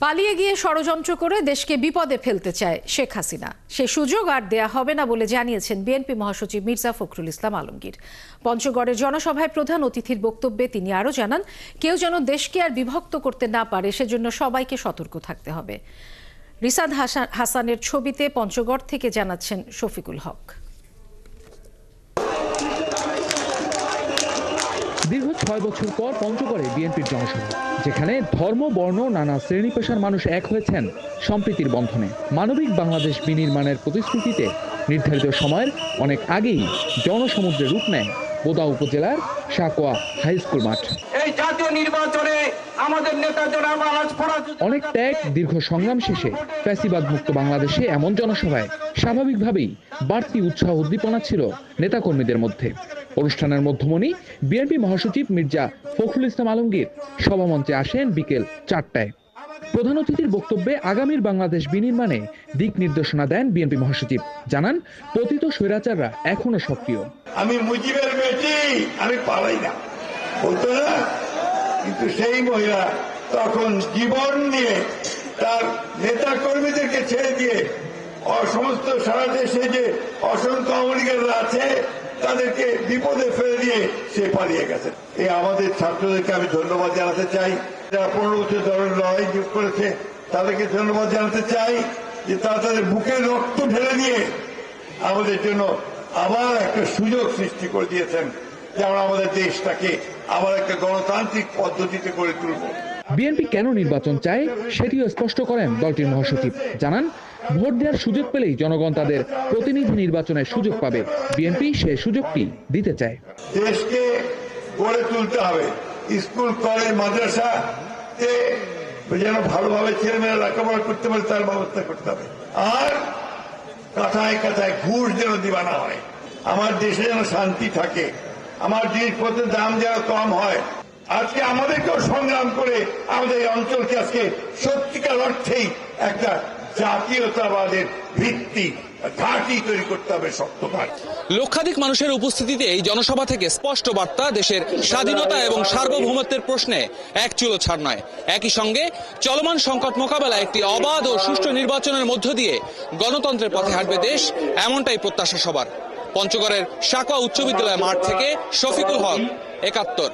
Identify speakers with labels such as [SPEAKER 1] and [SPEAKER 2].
[SPEAKER 1] পালিয়ে গিয়ে ষড়যন্ত্র করে দেশকে বিপদে ফেলতে চায় শেখ হাসিনা। সে সুযোগ আর দেয়া হবে না বলে জানিয়েছেন বিএনপি মহাসচিব মির্জা ফখরুল ইসলাম আলমগীর। পঞ্চগড়ের জনসভায় প্রধান অতিথির বক্তব্যে তিনি আরও জানান, কেউ যেন দেশকে আর বিভক্ত করতে না পারে সেজন্য সবাইকে সতর্ক থাকতে হবে। রিসাদ হাসানের ছবিতে পঞ্চগড় থেকে জানাচ্ছেন শফিকুল হক।
[SPEAKER 2] দীর্ঘ 6 বছর পর পঞ্চগড়ে বিএনপির জনসভা, যেখানে ধর্ম বর্ণ নানা শ্রেণী পেশার মানুষ এক হয়েছেন সম্প্রীতির বন্ধনে। মানবিক বাংলাদেশ বিনির্মাণের প্রতিশ্রুতিতে নির্ধারিত সময়ের অনেক আগেই জনসমুদ্রে রূপ নেয় বোদা উপজেলার সাকোয়া হাই স্কুল মাঠ।
[SPEAKER 3] এই জাতীয় নির্বাচনে আমাদের নেতা জনাব
[SPEAKER 2] অনেক ত্যাগ দীর্ঘ সংগ্রাম শেষে ফ্যাসিবাদ মুক্ত বাংলাদেশে এমন জনসভায় স্বাভাবিকভাবেই বাড়তি উৎসাহ উদ্দীপনা ছিল নেতাকর্মীদের মধ্যে। অনুষ্ঠানের মধ্যমণি বিএনপি মহাসচিব মির্জা ফখরুল ইসলাম আলমগীর সভামঞ্চে আসেন বিকেল 4টায়। প্রধান অতিথির বক্তব্যে আগামীর বাংলাদেশ বিনির্মাণে দিক নির্দেশনা দেন বিএনপি মহাসচিব। জানান, পতিত স্বৈরাচাররা এখনো সক্রিয়।
[SPEAKER 4] আমি মুজিবের বেটি, আমি পালাই না বলতো না, কিন্তু সেই মহিলা তখন জীবন নিয়ে তার নেতা কর্মীদেরকে ছেড়ে দিয়ে সমস্ত সারা দেশে যে অসংখ্য আওয়ামী লীগেরা আছে তাদেরকে বিপদে ফেলে দিয়ে সে পালিয়ে গেছে। এই আমাদের ছাত্রদেরকে আমি ধন্যবাদ জানাতে চাই, যারা 15 বছর ধরে লড়াই করেছে তাদেরকে ধন্যবাদ জানাতে চাই যে তারা তাদের বুকের রক্ত ঢেলে দিয়ে আমাদের জন্য আবার একটা সুযোগ সৃষ্টি করে দিয়েছেন যে আমরা আমাদের দেশটাকে আবার একটা গণতান্ত্রিক পদ্ধতিতে গড়ে তুলব।
[SPEAKER 2] বিএনপি কেন নির্বাচন চায় সেটিও স্পষ্ট করেন দলটির মহাসচিব। জানান, ভোট দেওয়ার সুযোগ পেলেই জনগণ তাদের প্রতিনিধি নির্বাচনের সুযোগ পাবে। বিএনপি সে সুযোগটি দিতে চায়।
[SPEAKER 4] দেশকে গড়ে তুলতে হবে, স্কুল কলেজ মাদ্রাসা যেন ভালোভাবে ছেলেমেয়েরা লেখাপড়া করতে পারে তার ব্যবস্থা করতে হবে। আর কথায় কথায় ঘুষ যেন দিবা না হয়, আমার দেশে যেন শান্তি থাকে, আমার জিনিসপত্রের দাম যেন কম হয়। আজকে আমাদেরকেও সংগ্রাম করে আমাদের এই অঞ্চলকে আজকে সত্যিকার অর্থেই একটা জাতীয়তাবাদের ভিত্তি ঘাঁটি তৈরি করতে হবে, শক্ত ঘাঁটি।
[SPEAKER 5] লক্ষাধিক মানুষের উপস্থিতিতে এই জনসভা থেকে স্পষ্ট বার্তা, দেশের স্বাধীনতা এবং সার্বভৌমত্বের প্রশ্নে এক চুলো ছাড় নয়। একই সঙ্গে চলমান সংকট মোকাবেলায় একটি অবাধ ও সুষ্ঠু নির্বাচনের মধ্য দিয়ে গণতন্ত্রের পথে হাঁটবে দেশ, এমনটাই প্রত্যাশা সবার। পঞ্চগড়ের সাকোয়া উচ্চ বিদ্যালয় মাঠ থেকে শফিকুল হক, ৭১।